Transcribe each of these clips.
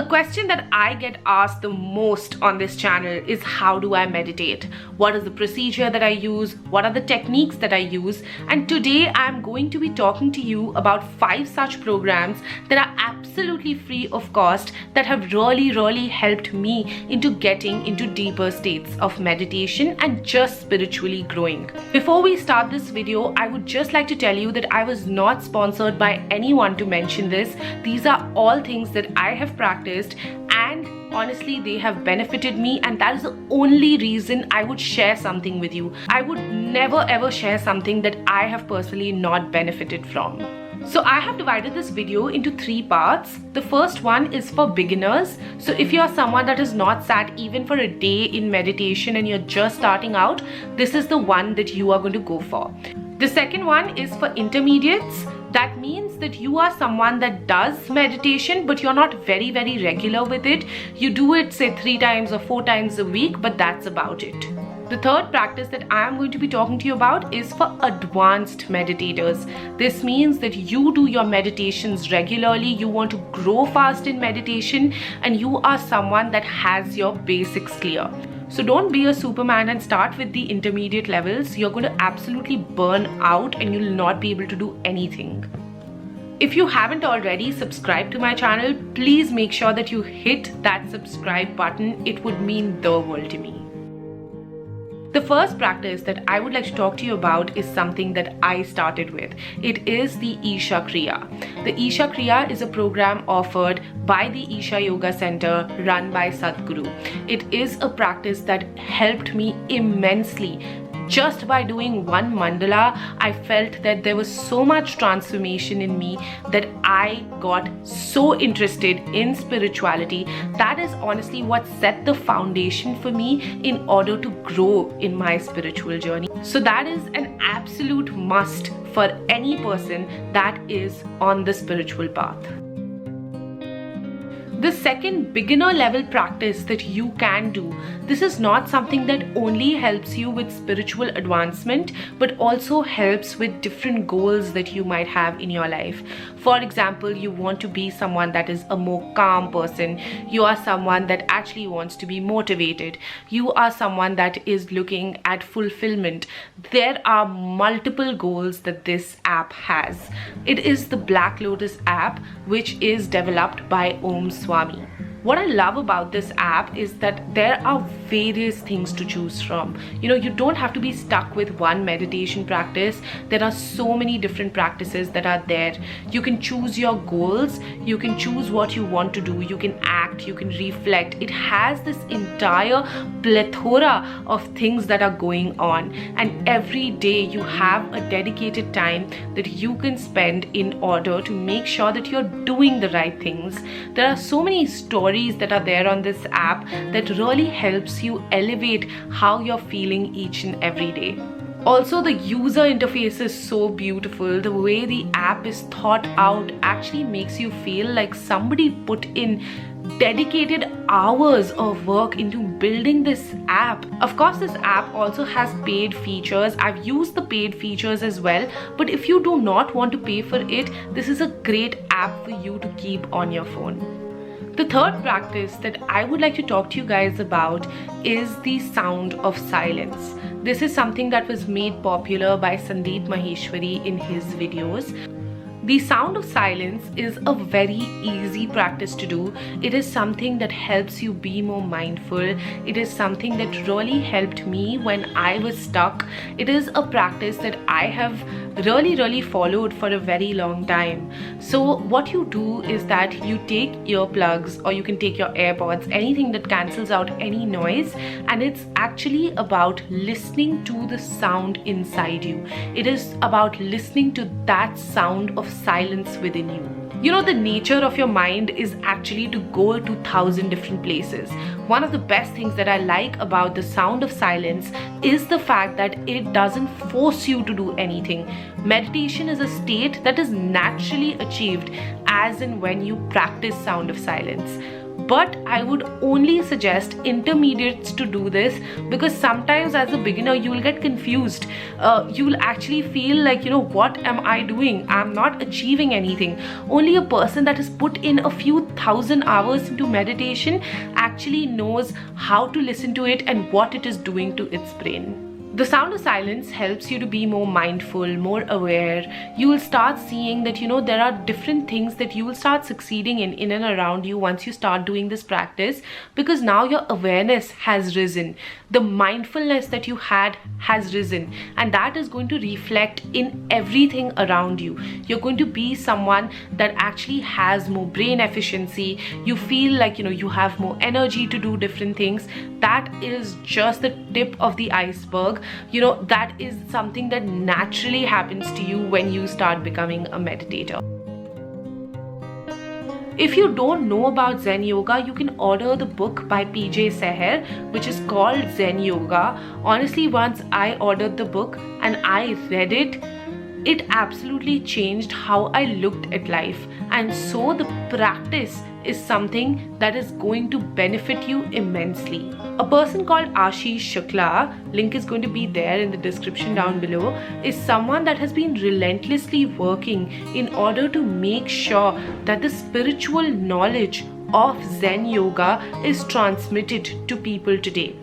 question that I get asked the most on this channel is, how do I meditate? What is the procedure that I use? What are the techniques that I use? And today I'm going to be talking to you about 5 such programs that are absolutely free of cost that have really helped me into getting into deeper states of meditation and just spiritually growing. Before we start this video, I would just like to tell you that I was not sponsored by anyone to mention this. These are all things that I have practiced, and honestly they have benefited me, and that is the only reason I would share something with you. I would never ever share something that I have personally not benefited from. So I have divided this video into 3 parts. The first one is for beginners. So if you are someone that has not sat even for a day in meditation and you're just starting out, this is the one that you are going to go for. The second one is for intermediates. That means that you are someone that does meditation but you're not very regular with it. You do it say 3 times or 4 times a week, but that's about it. The third practice that I am going to be talking to you about is for advanced meditators. This means that you do your meditations regularly, you want to grow fast in meditation, and you are someone that has your basics clear. So don't be a superman and start with the intermediate levels. You're going to absolutely burn out and you'll not be able to do anything. If you haven't already subscribed to my channel, please make sure that you hit that subscribe button. It would mean the world to me. The first practice that I would like to talk to you about is something that I started with. It is the Isha Kriya. The Isha Kriya is a program offered by the Isha Yoga Center run by Sadhguru. It is a practice that helped me immensely. Just by doing one mandala, I felt that there was so much transformation in me that I got so interested in spirituality. That is honestly what set the foundation for me in order to grow in my spiritual journey. So that is an absolute must for any person that is on the spiritual path. The second beginner level practice that you can do, this is not something that only helps you with spiritual advancement but also helps with different goals that you might have in your life. For example, you want to be someone that is a more calm person. You are someone that actually wants to be motivated. You are someone that is looking at fulfillment. There are multiple goals that this app has. It is the Black Lotus app, which is developed by Om Swami. What I love about this app is that there are various things to choose from. You don't have to be stuck with one meditation practice. There are so many different practices that are there. You can choose your goals. You can choose what you want to do. You can act. You can reflect. It has this entire plethora of things that are going on. And every day you have a dedicated time that you can spend in order to make sure that you're doing the right things. There are so many stories that are there on this app that really helps you elevate how you're feeling each and every day. Also, the user interface is so beautiful. The way the app is thought out actually makes you feel like somebody put in dedicated hours of work into building this app. Of course, this app also has paid features. I've used the paid features as well, but if you do not want to pay for it, this is a great app for you to keep on your phone. The third practice that I would like to talk to you guys about is the sound of silence. This is something that was made popular by Sandeep Maheshwari in his videos. The sound of silence is a very easy practice to do. It is something that helps you be more mindful. It is something that really helped me when I was stuck. It is a practice that I have really followed for a very long time. So what you do is that you take earplugs, or you can take your AirPods, anything that cancels out any noise, and it's actually about listening to the sound inside you. It is about listening to that sound of silence within you. The nature of your mind is actually to go to 1,000 different places. One of the best things that I like about the sound of silence is the fact that it doesn't force you to do anything. Meditation is a state that is naturally achieved as and when you practice sound of silence. but I would only suggest intermediates to do this, because sometimes as a beginner you will get confused. You will actually feel like, what am I doing? I'm not achieving anything. Only a person that has put in a few thousand hours into meditation actually knows how to listen to it and what it is doing to its brain. The sound of silence helps you to be more mindful, more aware. You will start seeing that, there are different things that you will start succeeding in and around you once you start doing this practice, because now your awareness has risen. The mindfulness that you had has risen, and that is going to reflect in everything around you. You're going to be someone that actually has more brain efficiency. You feel like, you have more energy to do different things. That is just the tip of the iceberg. That is something that naturally happens to you when you start becoming a meditator. If you don't know about Zen Yoga, you can order the book by PJ Seher, which is called Zen Yoga. Honestly, once I ordered the book and I read it, it absolutely changed how I looked at life. And so the practice is something that is going to benefit you immensely. A person called Ashish Shukla, link is going to be there in the description down below, is someone that has been relentlessly working in order to make sure that the spiritual knowledge of Zen Yoga is transmitted to people today.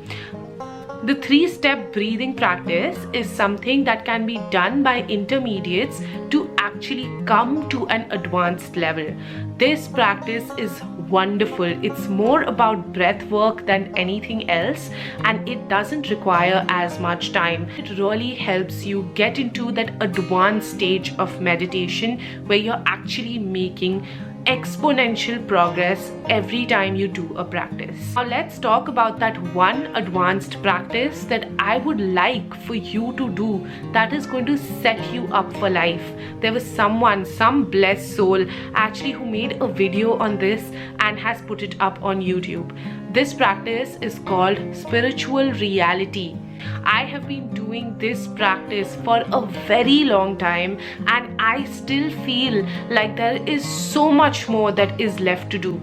The 3-step breathing practice is something that can be done by intermediates to actually come to an advanced level. This practice is wonderful. It's more about breath work than anything else, and it doesn't require as much time. It really helps you get into that advanced stage of meditation where you're actually making exponential progress every time you do a practice. Now let's talk about that one advanced practice that I would like for you to do that is going to set you up for life. There was some blessed soul actually who made a video on this and has put it up on YouTube. This practice is called spiritual reality. I have been doing this practice for a very long time, and I still feel like there is so much more that is left to do.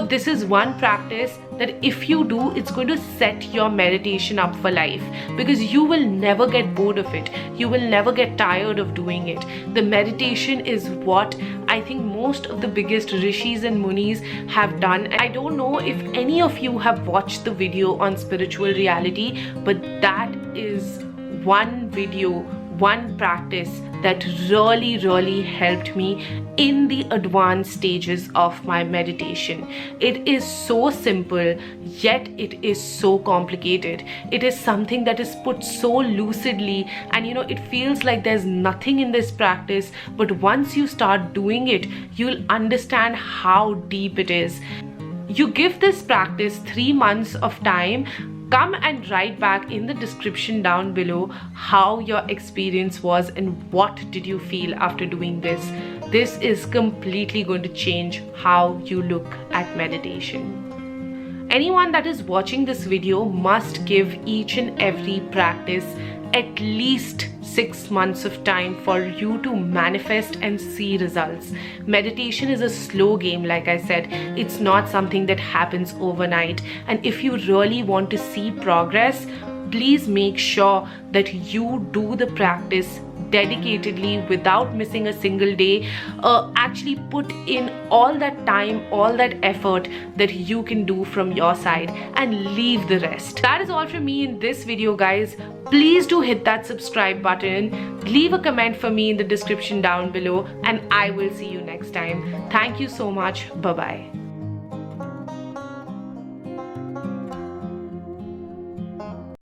This is one practice that if you do, it's going to set your meditation up for life, because you will never get bored of it. You will never get tired of doing it. The meditation is what I think most of the biggest rishis and munis have done. I don't know if any of you have watched the video on spiritual reality, but that is one video, one practice that really helped me in the advanced stages of my meditation. It is so simple, yet it is so complicated. It is something that is put so lucidly, and it feels like there's nothing in this practice, but once you start doing it, you'll understand how deep it is. You give this practice 3 months of time. Come and write back in the description down below how your experience was and what did you feel after doing this. This is completely going to change how you look at meditation. Anyone that is watching this video must give each and every practice at least 6 months of time for you to manifest and see results. Meditation is a slow game, like I said. It's not something that happens overnight. And if you really want to see progress, please make sure that you do the practice dedicatedly without missing a single day. Actually put in all that time, all that effort that you can do from your side, and leave the rest. That is all from me in this video, guys. Please do hit that subscribe button, leave a comment for me in the description down below, and I will see you next time. Thank you so much. Bye bye.